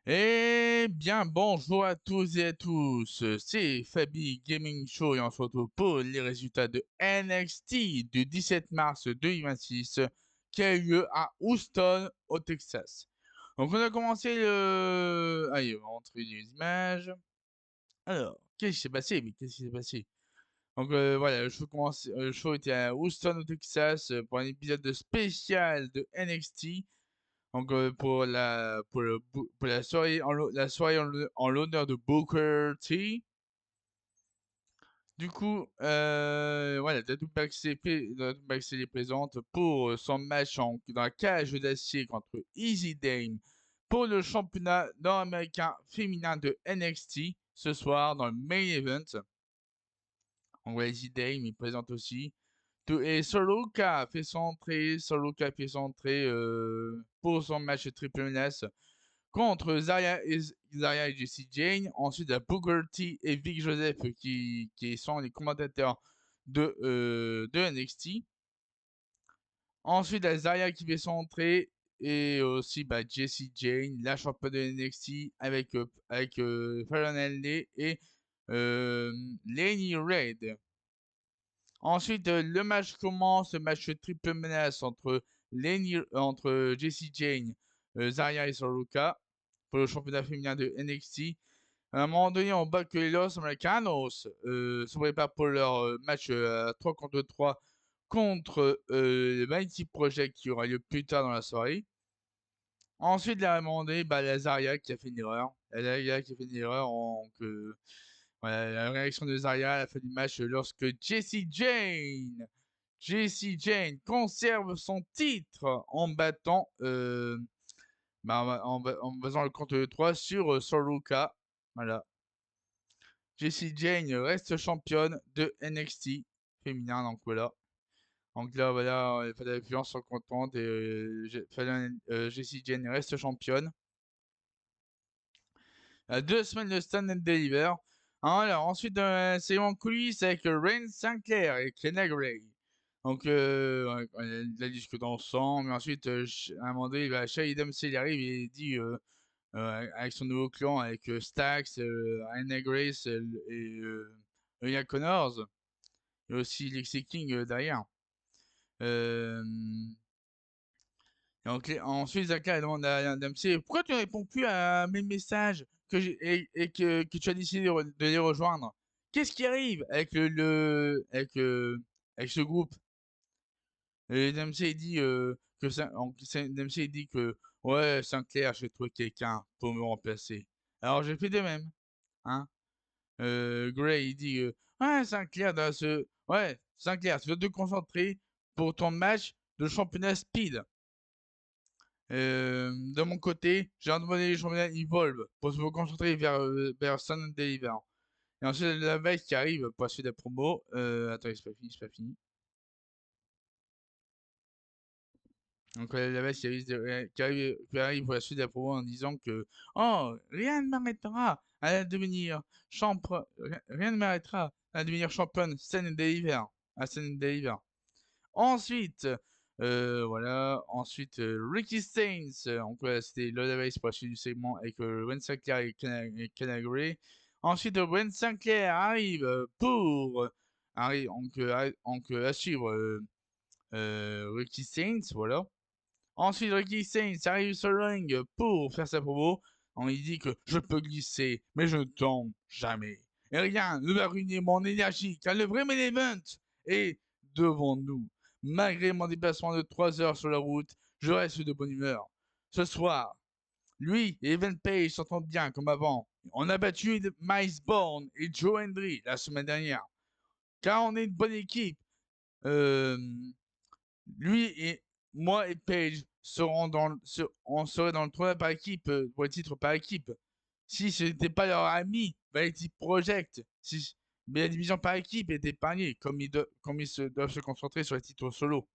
Eh bien, bonjour à tous et à tous, c'est Fabi Gaming Show et on se retrouve pour les résultats de NXT du 17 mars 2026 qui a eu lieu à Houston, au Texas. Donc on a commencé le... Allez, on va montrer les images. Alors, qu'est-ce qui s'est passé? Mais qu'est-ce qui s'est passé? Donc voilà, le show était à Houston, au Texas pour un épisode spécial de NXT. Donc pour la soirée en l'honneur de Booker T. Du coup, voilà, Tattoo Back est présente pour son match dans la cage d'acier contre Easy Dame pour le championnat nord-américain féminin de NXT ce soir dans le main event. Donc voilà, Easy Dame il présente aussi. Et Soloka fait son entrée, pour son match triple menace contre Zarya et Jessie Jane. Ensuite, il y a Booker T et Vic Joseph qui sont les commentateurs de NXT. Ensuite, il y a Zarya qui fait son entrée et aussi Jessie Jane, la championne de NXT avec Fallon Henley et Lenny Reid. Ensuite, le match commence, le match triple menace entre Jessie Jane, Zarya et Soroka pour le championnat féminin de NXT. À un moment donné, on voit que les Los Americanos se préparent pour leur match 3 contre 3 contre le Mighty Project qui aura lieu plus tard dans la soirée. Ensuite, à un moment donné, la Zarya qui a fait une erreur. La Zarya qui a fait une erreur. Voilà, la réaction de Zarya à la fin du match lorsque Jessie Jane conserve son titre en battant en faisant le compte de 3 sur Soroka. Voilà. Jessie Jane reste championne de NXT féminin, donc voilà. Donc là, voilà, les fans de l'influence sont contentes et Jessie Jane reste championne. 2 semaines de Stand and Deliver. Alors, ensuite, un segment coulisses avec Rain Sinclair et Kenna Gray. Donc, la discute ensemble. Mais ensuite, à un moment donné, Shai Dempsey il arrive et il dit avec son nouveau clan, avec Stax, Anna Grace et Nia Connors, et aussi Lexi King derrière. Euh, ensuite, Zaka demande à Dempsey pourquoi tu ne réponds plus à mes messages que tu as décidé de les rejoindre. Qu'est-ce qui arrive avec ce groupe? Et Dempsey dit Dempsey dit que ouais, Sinclair, j'ai trouvé quelqu'un pour me remplacer. Alors j'ai fait de même, hein. Gray il dit ouais, Sinclair, tu dois te concentrer pour ton match de championnat speed. De mon côté, j'ai abandonné les championnats Evolve pour se concentrer vers Sun Deliver. Et ensuite, la veille qui arrive pour la suite de la promo. Attends, c'est pas fini. Donc, la veille qui arrive pour la suite de la promo en disant que oh, rien ne m'arrêtera à devenir rien ne m'arrêtera à devenir championne Sun Deliver. À Sun Deliver. Ensuite, voilà. Ensuite, Ricky Staines. Donc, voilà, c'était Lola Race pour la suite du segment avec Wen Sinclair et Kenna Gray. Ensuite, Wen Sinclair arrive à suivre Ricky Staines. Voilà. Ensuite, Ricky Staines arrive sur le ring pour faire sa promo. On lui dit que je peux glisser, mais je ne tombe jamais. Et rien ne va ruiner mon énergie, car le vrai main event est devant nous. Malgré mon déplacement de 3 heures sur la route, je reste de bonne humeur. Ce soir, lui et Evan Page s'entendent bien comme avant. On a battu Miles Bourne et Joe Hendry la semaine dernière. Car on est une bonne équipe. Euh, Lui et moi et Page on serait dans le tournoi par équipe, pour le titre par équipe. Si ce n'était pas leur ami, Vanity Project, mais la division par équipe est épargnée, comme ils doivent se concentrer sur les titres solo.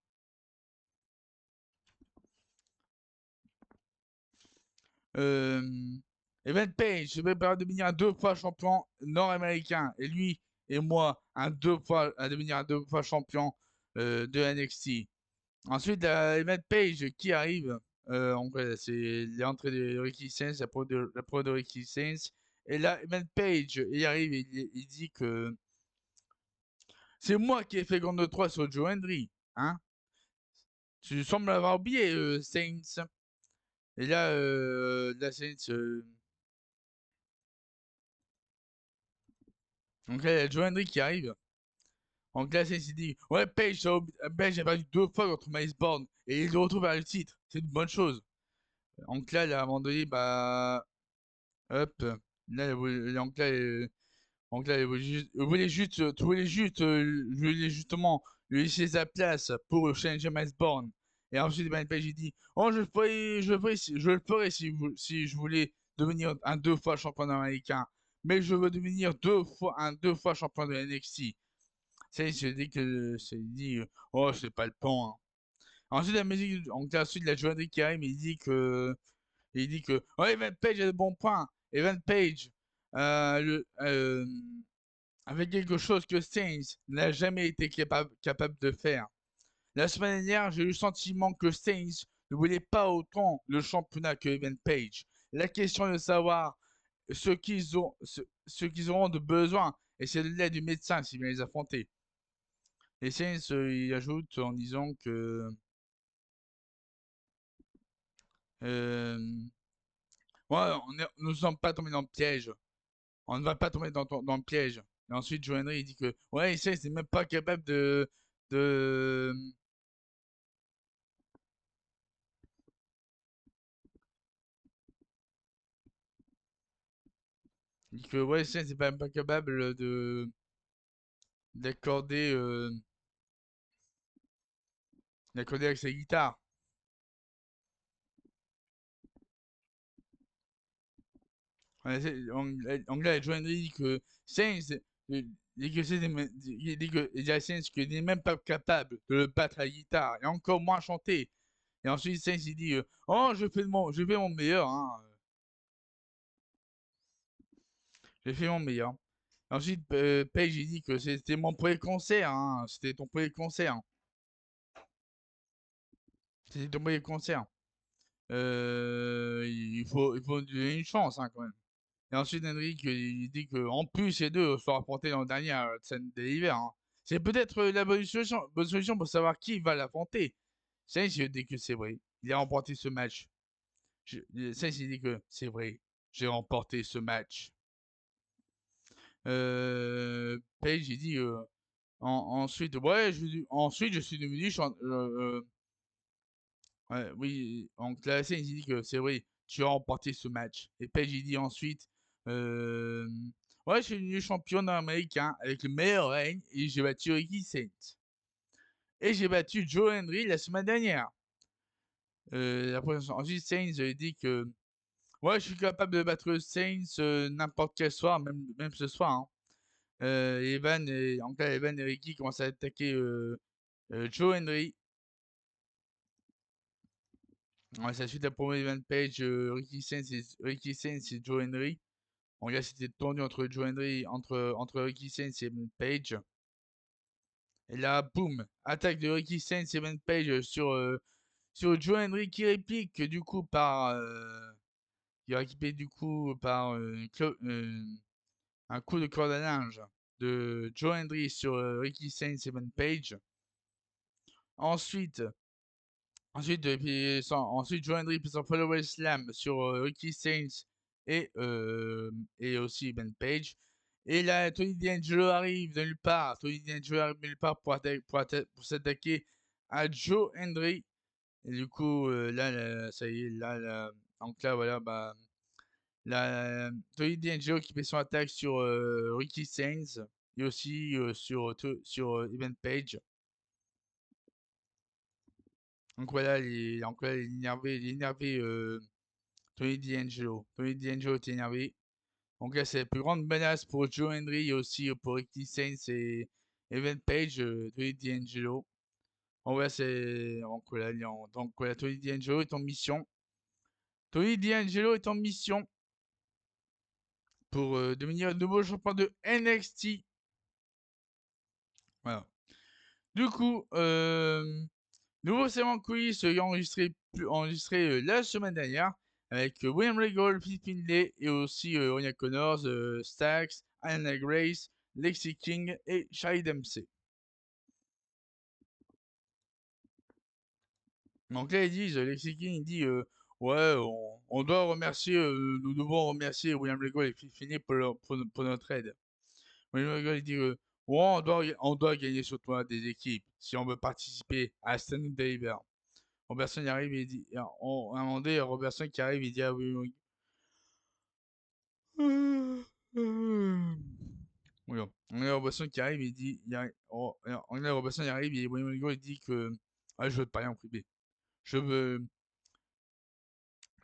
Euh, Evan Page se prépare à devenir un 2 fois champion nord-américain. Et lui et moi, à devenir un 2 fois champion de NXT. Ensuite, Evan Page qui arrive Donc voilà, c'est l'entrée de Ricky Sainz, la pro de Ricky Sainz. Et là, Evan Page, il arrive et il dit que c'est moi qui ai fait contre 3 sur Joe Hendry. Hein? Tu sembles avoir oublié, Sainz. Et là, la Sainz. Donc là, il y a Joe Hendry qui arrive. Donc là, Sainz il dit ouais, Page a perdu 2 fois contre Miles Bourne. Et il le retrouve vers le titre. C'est une bonne chose. Donc là, à un moment donné, bah. Hop. Là, donc là, donc là, je voulais justement lui laisser sa place pour challenger Miles Bourne. Et ensuite, Ben Page, il dit, oh, je le ferai si je voulais devenir un 2 fois champion américain. Mais je veux devenir 2 fois champion de NXT. Ça, il dit que, il dit, oh, c'est pas le temps. Hein. Ensuite, la musique, ensuite, la journée qui arrive, il dit que, oh, Evan Page a de bons points. Evan Page, avec quelque chose que Sainz n'a jamais été capable de faire. La semaine dernière, j'ai eu le sentiment que Sainz ne voulait pas autant le championnat que Evan Page. La question est de savoir ce qu'ils auront de besoin, et c'est de l'aide du médecin s'ils viennent les affronter. Et Sainz, il ajoute en disant que euh, ouais, nous ne sommes pas tombés dans le piège. On ne va pas tomber dans le piège. Et ensuite, Joe Henry, il dit que ouais, Sainz n'est même pas capable de il dit que ouais, Sainz n'est pas capable de d'accorder d'accorder avec sa guitare. En gars, Joe Henry dit que Sainz dit que il dit que il dit à Sainz qu'il n'est même pas capable de le battre à la guitare et encore moins chanter. Et ensuite Sainz il dit oh je fais mon meilleur hein. J'ai fait mon meilleur. Ensuite Page il dit que c'était mon premier concert hein. C'était ton premier concert. Hein. C'était ton premier concert. Il faut lui donner une chance hein, quand même. Et ensuite, Henrik, il dit qu'en plus, les deux sont affrontés dans le dernier scène de l'hiver. Hein. C'est peut-être la bonne solution pour savoir qui va l'affronter. Sainz, il dit que c'est vrai. Il a remporté ce match. Sainz, il dit que c'est vrai. J'ai remporté ce match. Page, il dit ensuite, ouais, ensuite, je suis devenu ouais, oui, donc la scène, il dit que c'est vrai, tu as remporté ce match. Et Page, il dit ensuite, euh, ouais, je suis devenu champion américain avec le meilleur règne et j'ai battu Ricky Sainz. Et j'ai battu Joe Henry la semaine dernière. Ensuite, Sainz dit que, ouais, je suis capable de battre Sainz n'importe quel soir, même ce soir. Hein. En cas, Evan et Ricky commencent à attaquer Joe Henry. Ouais, c'est la suite de la promo Evan Page, Ricky Sainz et Joe Henry. Bon, là, c'était tendu entre Ricky Sainz et Evan Page. Et là, boum, attaque de Ricky Sainz et Evan Page sur Joe Henry qui réplique du coup qui est répliqué du coup par un coup de corde à linge de Joe Henry sur Ricky Sainz et Evan Page. Ensuite, ensuite Joe Henry fait son follow slam sur Ricky Sainz et aussi Ben Page. Et là, Tony D'Angelo arrive de nulle part. Tony D'Angelo arrive de nulle part pour s'attaquer à Joe Hendry. Et du coup, ça y est, donc là, voilà, bah, Tony D'Angelo qui fait son attaque sur Ricky Sainz et aussi sur Evan Page. Donc voilà, il est énervé Tony D'Angelo. Tony D'Angelo est énervé. Donc là, c'est la plus grande menace pour Joe Henry et aussi pour Ricky Sainz et Evan Page, Tony D'Angelo. Donc voilà, Tony D'Angelo est en mission. Tony D'Angelo est en mission pour devenir le nouveau champion de NXT. Voilà. Du coup, Nouveau segment quiz enregistré la semaine dernière avec William Regal, Phil Finlay et aussi Onya Connors, Stax, Anna Grace, Lexi King et Shai Dempsey. Donc là, ils disent, Lexi King, il dit, ouais, on doit remercier, nous devons remercier William Regal et Phil Finlay pour notre aide. William Regal, il dit, ouais, on doit gagner sur toi des équipes si on veut participer à Stanley Deliver. Robertson y arrive et il dit, à un moment donné, Robertson qui arrive, il dit, ah oui, oui. Oui, on a Robertson qui arrive, il dit, on a Robertson qui arrive, et William Regal, il dit que, ah, je veux te parler en privé. Je veux,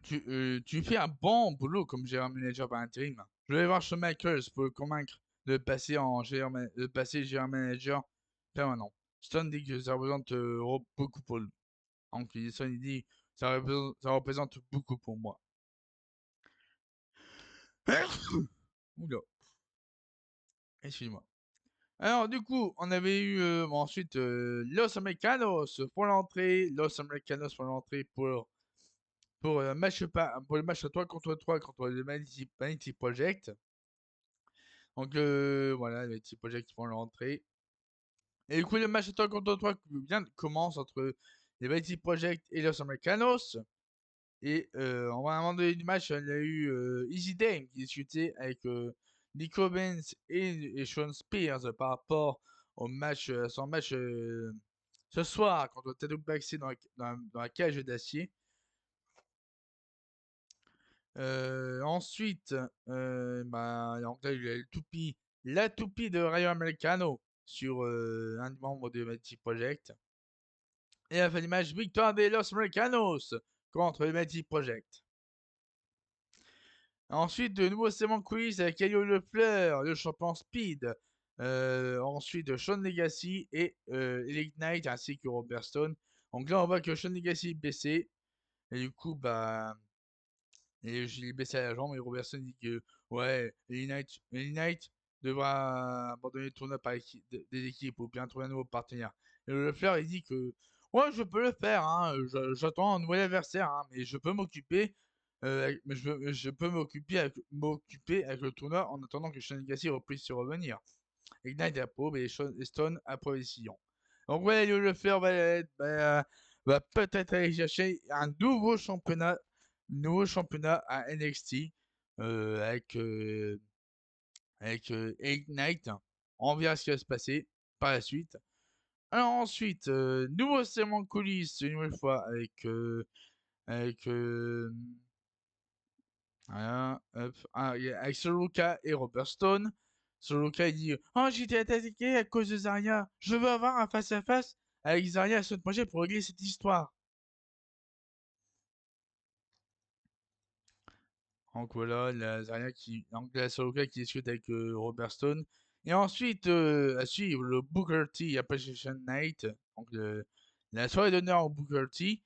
tu fais un bon boulot comme gérant manager par intérim. Je vais voir Shawn Michaels pour le convaincre de passer gérant manager permanent. Stone dit que ça représente beaucoup pour lui. Donc Stone il dit ça représente beaucoup pour moi. Oula, excuse-moi. Alors du coup, on avait eu ensuite Los Americanos pour l'entrée, pour le match à 3 contre 3 contre le Vanity Project. Donc voilà, les petits projets qui font l'entrée. Et du coup, le match 3 contre 3 commence entre les Vanity Project et Los Americanos. Et en un moment donné du match, il y a eu Easy Dame qui discutait avec Nico Benz et Sean Spears par rapport au match, son match ce soir contre Tadou Baxi dans la cage d'acier. Ensuite, donc là, il y a la toupie de Rayo Americano sur un des membres de Mighty Project. Et à la fin du match, victoire des Los Americanos contre le Mighty Project. Ensuite, de nouveaux segments quiz avec Elio Lefleur, le champion Speed. Ensuite, Sean Legacy et Elite Knight ainsi que Robert Stone. Donc là, on voit que Sean Legacy est blessé. Et du coup, bah, et je l'ai baissé à la jambe et Robertson dit que ouais, Ellie Knight devra abandonner le tournoi des équipes ou bien trouver un nouveau partenaire. Et le Fleur il dit que ouais, je peux le faire, hein, j'attends un nouvel adversaire, hein, mais je peux m'occuper. Je peux m'occuper avec le tournoi en attendant que Sean Legacy puisse se revenir. Ignite approuve et Stone approuve décision. Donc ouais, le Fleur va peut-être aller chercher un nouveau championnat à NXT avec Ignite. On verra ce qui va se passer par la suite. Alors ensuite, nouveau segment de coulisses, une nouvelle fois avec voilà, hop, avec Soluka et Robert Stone. Soluka il dit, oh, j'ai été attaqué à cause de Zarya. Je veux avoir un face-à-face avec Zarya à ce projet pour régler cette histoire. Donc voilà, donc la Soluka qui discute avec Robert Stone. Et ensuite, à suivre le Booker T Appreciation Night. Donc la soirée d'honneur au Booker T.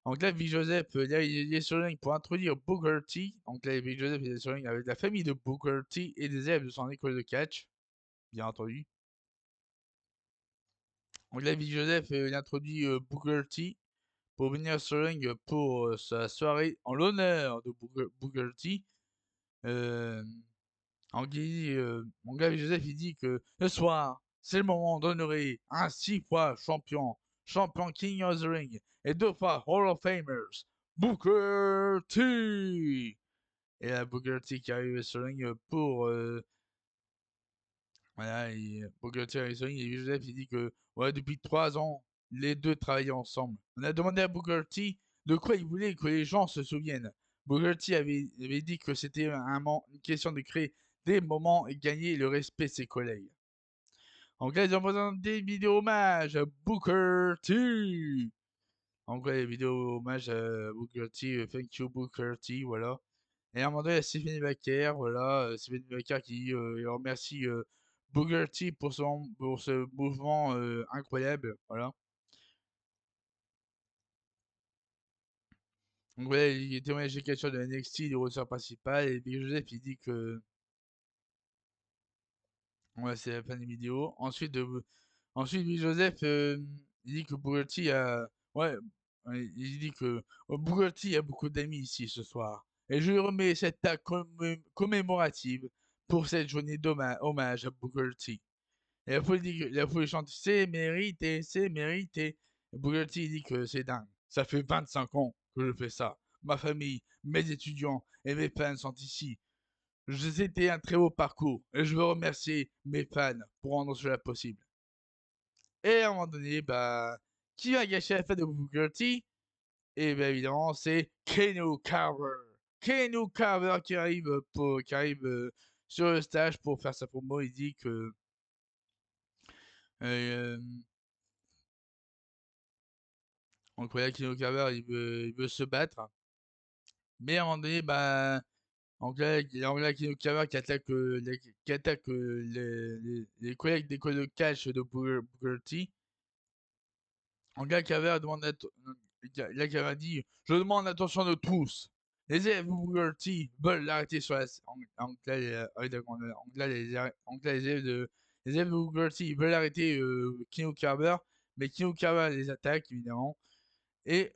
Donc là, Vic Joseph, là, il est sur le ring pour introduire Booker T. Donc là, Vic Joseph il est sur le ring avec la famille de Booker T et des élèves de son école de catch, bien entendu. Donc là, Vic Joseph il introduit Booker T pour venir sur le ring pour sa soirée en l'honneur de Booker T. Mon gars Joseph, il dit que ce soir, c'est le moment d'honorer un 6 fois champion King of the Ring et 2 fois Hall of Famers, Booker T. Et là, Booker T qui arrive sur le ring pour. Voilà, Booker T arrive sur le ring et Joseph, il dit que ouais, depuis 3 ans, les deux travaillaient ensemble. On a demandé à Booker T de quoi il voulait que les gens se souviennent. Booker T avait dit que c'était une question de créer des moments et gagner le respect de ses collègues. Donc là, ils ont présenté des vidéos hommage à Booker T. Donc là, les vidéos hommage à Booker T, thank you Booker T, voilà. Et à un moment donné, il y a Stephanie Baker, voilà, Stephanie Baker qui remercie Booker T pour ce mouvement incroyable, voilà. Donc voilà, il témoigne des questions de NXT, du roster principal, et Big Joseph, il dit que ouais, c'est la fin des vidéos. Ensuite, Louis Joseph, il dit que Bugatti a. Ouais, il dit que Booker T a beaucoup d'amis ici ce soir. Et je lui remets cette tag commémorative pour cette journée d'hommage à Booker T. Et la foule chante c'est mérité, c'est mérité. Et Booker T dit que c'est dingue. Ça fait 25 ans que je fais ça. Ma famille, mes étudiants et mes fans sont ici. C'était un très beau parcours et je veux remercier mes fans pour rendre cela possible. Et à un moment donné, bah, qui va gâcher la fête de Booker T? Et bien évidemment, c'est Keno Carver. Keno Carver qui arrive sur le stage pour faire sa promo. Il dit que euh, donc voilà, Keno Carver, il veut se battre. Mais à un moment donné, bah, Angela Keno Carver qui attaque les collègues d'école de catch de Booker T. Angela Carver demande la Carver dit je demande l'attention de tous. Les élèves de Booker T veulent l'arrêter sur la les élèves de Booker T veulent arrêter Keno Carver, mais Keno Carver les attaque évidemment. Et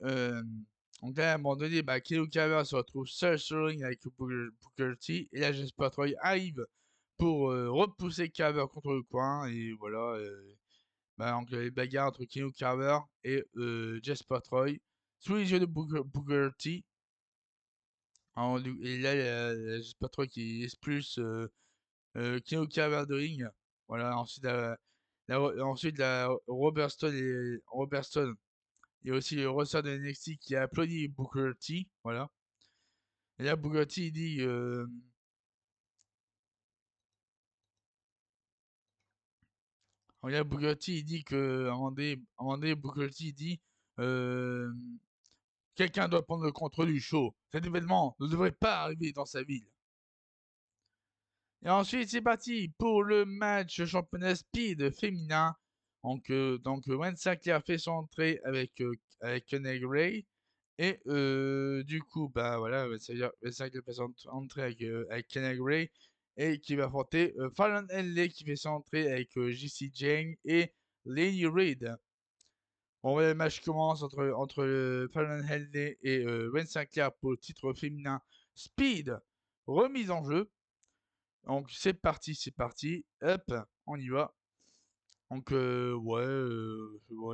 donc là, à un moment donné, bah, Keno Carver se retrouve seul sur le ring avec Booker T. Et là, Jasper Troy arrive pour repousser Carver contre le coin. Et voilà, bah, donc, les bagarres entre Keno Carver et Jasper Troy sous les yeux de Booker T. Et là, Jasper Troy qui expulse Keno Carver de ring. Voilà, ensuite Robert Stone il y a aussi le roster de NXT qui a applaudi Booker T. Voilà. Et là, Booker T il dit. Là, Booker T il dit que. À un moment donné, Booker T il dit. euh, Quelqu'un doit prendre le contrôle du show. Cet événement ne devrait pas arriver dans sa ville. Et ensuite, c'est parti pour le match championnat speed féminin. Donc Wayne Sinclair fait son entrée avec Kenny Gray. Et du coup, bah voilà, Wayne Sinclair fait son entrée avec Kenny Gray. Et qui va affronter Fallon Henley qui fait son entrée avec JC Jane et Lady Reid. Bon, ouais, le match commence entre Fallon Henley et Wayne Sinclair pour le titre féminin Speed, remise en jeu. Donc c'est parti, c'est parti. Hop, on y va. Donc ouais,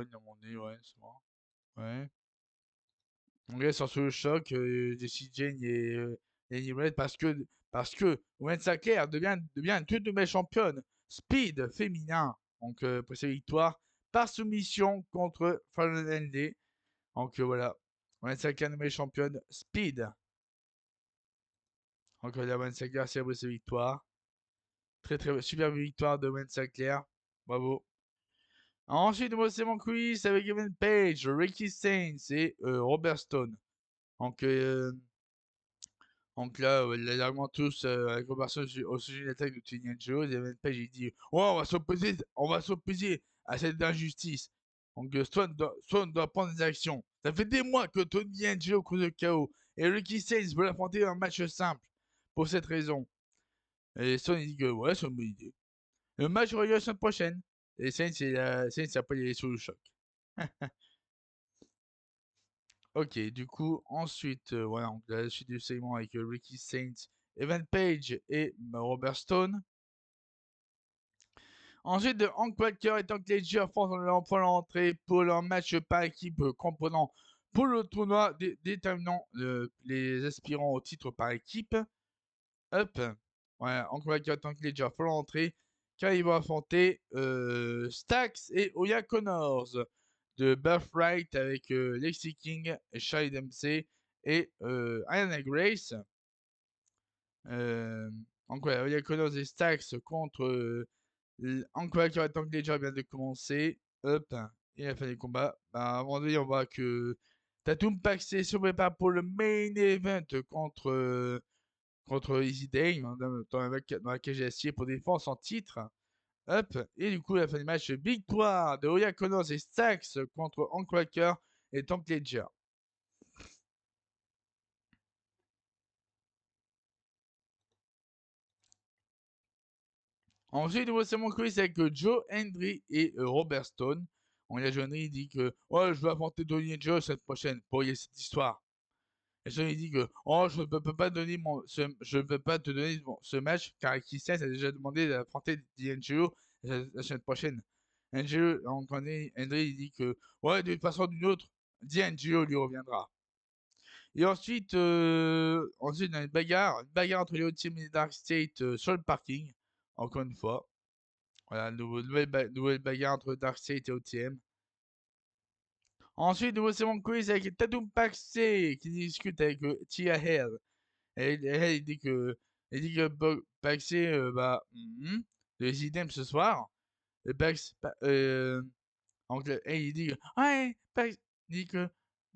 demandé, ouais, c'est bon. Ouais. Donc là, sur le choc, Jessie Jane et Lady Red parce que Wayne Sinclair devient une toute nouvelle championne Speed féminin. Donc pour sa victoire par soumission contre Fallon Henley. Donc voilà, Wayne Sinclair nouvelle championne Speed. Donc la Wayne Sinclair célèbre sa victoire. Très très super victoire de Wayne Sinclair. Bravo. Ensuite, moi, c'est mon quiz avec Evan Page, Ricky Saints et Robert Stone. Donc, euh, donc là, largement tous avec Robert Stone au sujet de l'attaque de Tony Angelo. Et Evan Page, il dit ouais, on va s'opposer à cette injustice. Donc, Stone doit prendre des actions. Ça fait des mois que Tony Angelo cause de chaos. Et Ricky Saints veut l'affronter dans un match simple. Pour cette raison. Et Stone, il dit que ouais, c'est une bonne idée. Le match aura lieu la semaine prochaine. Et Saints après, il est sur le choc. Ok, du coup, ensuite, voilà, donc la suite du segment avec Ricky Saints, Evan Page et Robert Stone. Ensuite, de Hank Walker et Tank Ledger font l'entrée pour leur match par équipe comprenant pour le tournoi déterminant les aspirants au titre par équipe. Hop, ouais, Hank Walker et Tank Ledger font l'entrée car ils vont affronter Stax et Oya Connors de Birthright avec Lexi King, Shai Dempsey et Ayana Grace. Donc voilà, Oya Connors et Stax contre Encore qui attend que déjà vient de commencer. Hop, et à la fin du combat, bah, à un moment donné, on voit que Tatum Paxé se prépare pour le main event contre Easy Dame dans la cage d'acier pour défendre son titre. Hop, et du coup, à la fin du match, victoire de Oya Connors et Stax contre Hank Walker et Tank Ledger. Ensuite, c'est mon quiz avec Joe Hendry et Robert Stone. On la Johnny dit que ouais, je vais affronter Tony Joe cette prochaine pour y cette histoire. Et Johnny dit que oh, je ne peux pas donner je peux pas te donner ce match car Christian a déjà demandé d'affronter D'Angelo la semaine prochaine. Angelo, on connaît, André il dit que ouais, d'une façon ou d'une autre, D'Angelo lui reviendra. Et ensuite, ensuite, on a une bagarre entre les Team et Dark State sur le parking, encore une fois. Voilà, nouvelle bagarre entre Dark State et OTM. Ensuite, nouveau segment quiz avec Tatum Paxé qui discute avec Tia Hell. Et elle, Paxé, les idem ce soir. Et donc, il dit que, ouais, il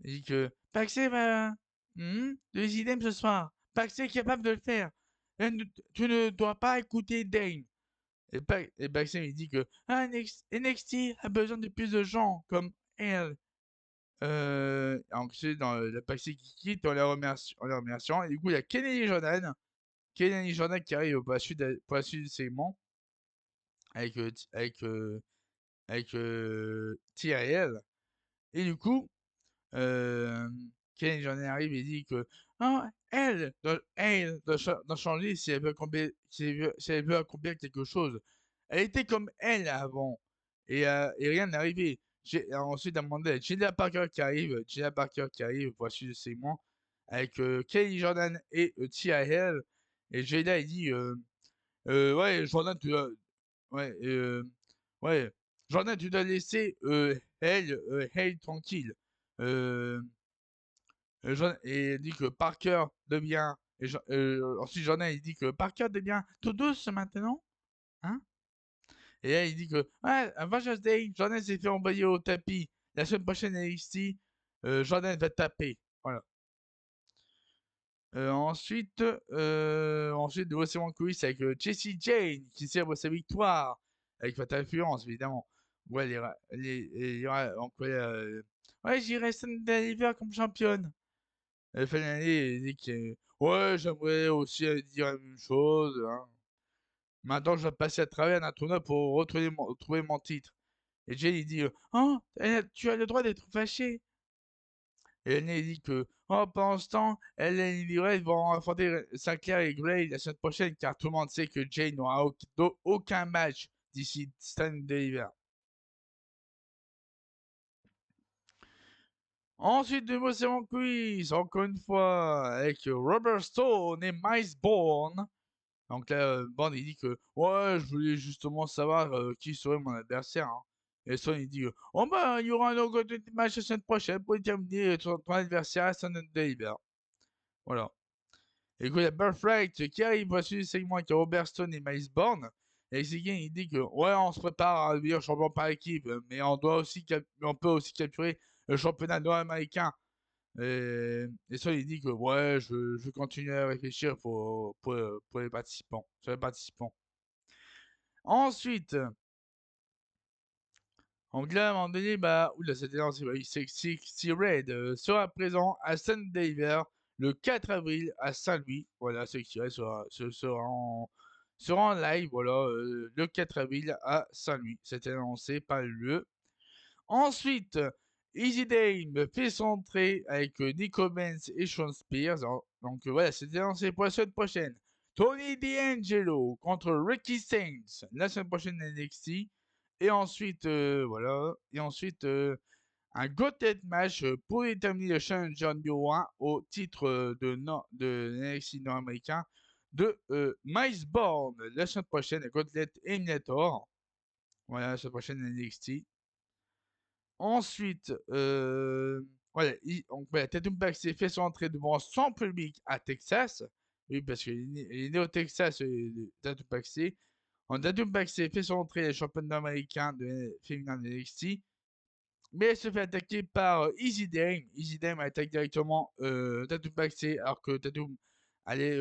dit que Paxé va, les idem ce soir. Paxé est capable de le faire. Et tu ne dois pas écouter Dane. Et Paxé, il dit que NXT a besoin de plus de gens comme elle. Donc c'est dans la Paxi qui quitte en les remerciant. Et du coup, il y a Kennedy Jordan. Kennedy Jordan qui arrive pour la suite du segment avec, TRL. Et du coup, Kennedy Jordan arrive et dit que oh, elle doit changer si elle si elle veut accomplir quelque chose. Elle était comme elle avant. Et rien n'est arrivé. Ensuite, on a demandé à Gina Parker qui arrive. Voici le segment. Avec Kelly Jordan et Tia Hell. Et Jada, il dit ouais, Jordan, ouais, ouais, Jordan, tu dois laisser elle tranquille. Et il dit que Parker devient. Ensuite, Jordan, il dit que Parker devient tout douce maintenant. Hein? Et là, il dit que, ouais, Avengers Day, Jordan s'est fait envoyer au tapis. La semaine prochaine, NXT, Jordan va taper. Voilà. Ensuite, nouveau segment quiz avec Jessie Jane qui célèbre sa victoire avec Fatal Influence, évidemment. Ouais, donc, ouais, j'irai Sunday Deliver comme championne. Elle fait l'année et dit que, ouais, j'aimerais aussi dire la même chose. Hein. Maintenant, je vais passer à travers un tournoi pour retrouver mon titre. Et Jane, il dit oh, tu as le droit d'être fâché. Et elle dit que oh, pendant ce temps, elle et Lily Red vont affronter Sinclair et Gray la semaine prochaine car tout le monde sait que Jane n'aura aucun match d'ici Stand Deliver. Ensuite, de mots c'est mon quiz, encore une fois, avec Robert Stone et Miles Bourne. Donc là, Bourne il dit que ouais, je voulais justement savoir qui serait mon adversaire. Hein. Et Stone il dit oh bah il y aura un autre match la semaine prochaine pour déterminer ton adversaire à Stand Deliver. Voilà. Et il y a Birthright qui arrive, voici le segment avec Robert Stone et Miles Bourne. Et Seguin, il dit que, ouais, on se prépare à devenir champion par équipe, mais on peut aussi capturer le championnat nord-américain. Et ça, il dit que, ouais, je continue à réfléchir pour les participants, sur les participants. Ensuite, donc là, à un moment donné, oula, c'était lancé, Sexy Red sera présent à Sunday River le 4 avril à Saint-Louis. Voilà, Sexy Red sera en live, voilà, le 4 avril à Saint-Louis. C'était annoncé par le lieu. Ensuite, Easy Dame fait son entrée avec Nico Benz et Sean Spears. Donc voilà, c'était annoncé pour la semaine prochaine. Tony D'Angelo contre Ricky Saints la semaine prochaine à NXT. Et ensuite, voilà. Et ensuite, un Gauntlet match pour déterminer le challenger numéro 1 au titre de NXT nord-américain de Miles Bourne la semaine prochaine, Gauntlet Eliminator. Voilà, la semaine prochaine à NXT. Ensuite, voilà, Tatum Paxé fait son entrée devant son public à Texas. Oui, parce qu'il est né au Texas, Tatum Paxé. Tatum Paxé fait son entrée les championnat américain féminin de NXT. Mais elle se fait attaquer par Easy Dame. Easy Dame attaque directement Tatum Paxé alors que Tatum allait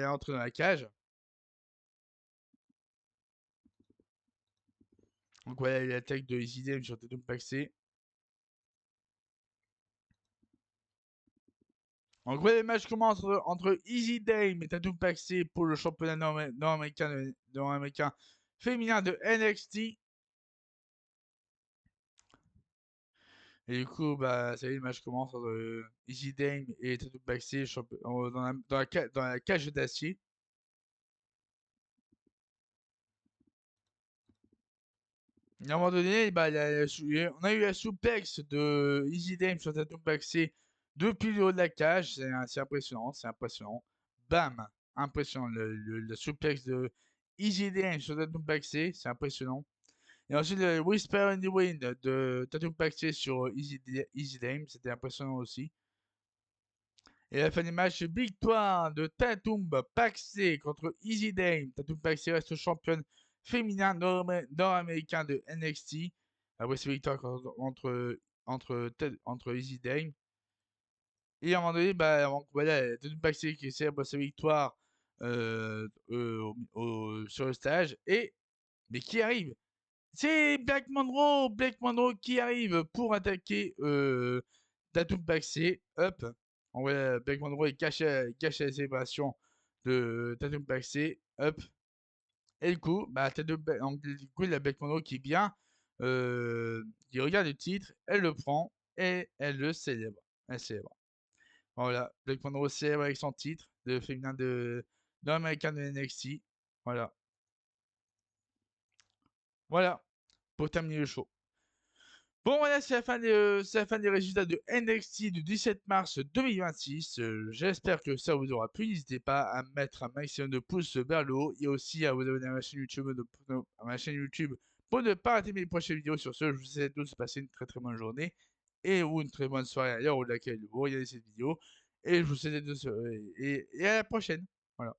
entrer dans la cage. Donc voilà, l'attaque de Easy Dame sur Tatum Paxé. En gros, les matchs commencent entre Easy Dame et Tatum Paxé pour le championnat nord-américain féminin de NXT. Et du coup, bah, ça y est, le match commence entre Easy Dame et Tatum Baxi dans la cage d'acier. À un moment donné, bah, on a eu la souplex de Easy Dame sur Tatum Baxi depuis le haut de la cage. C'est impressionnant, c'est impressionnant. Bam! Impressionnant. Le souplex de Easy Dame sur Tatum Baxi, c'est impressionnant. Et ensuite, le Whisper in the Wind de Tatum Baxi sur Easy Dame, c'était impressionnant aussi. Et à la fin du match, victoire de Tatum Paxé contre Easy Dame. Tatum Paxé reste championne féminin nord-américain de NXT. Après cette victoire entre Easy Dame. Et à un moment donné, bah, voilà, Tatum Paxé qui célèbre sa victoire sur le stage. Mais qui arrive? C'est Black Monroe! Black Monroe qui arrive pour attaquer Tatum Paxé. Hop! On voit Black Monroe cache la célébration de Tatum Paxé. Hop! Et du coup, bah, du coup, la Black Monroe qui vient, qui regarde le titre, elle le prend et elle le célèbre. Elle célèbre. Voilà, Black Monroe célèbre avec son titre de féminin de l'américain de NXT. Voilà. Voilà, pour terminer le show. Bon, voilà, c'est la fin des résultats de NXT du 17 mars 2026. J'espère que ça vous aura plu. N'hésitez pas à mettre un maximum de pouces vers le haut et aussi à vous abonner à ma chaîne YouTube pour ne pas rater mes prochaines vidéos. Sur ce, je vous souhaite tous de passer une très très bonne journée et ou une très bonne soirée à l'heure où laquelle vous regardez cette vidéo. Et je vous souhaite et à la prochaine. Voilà.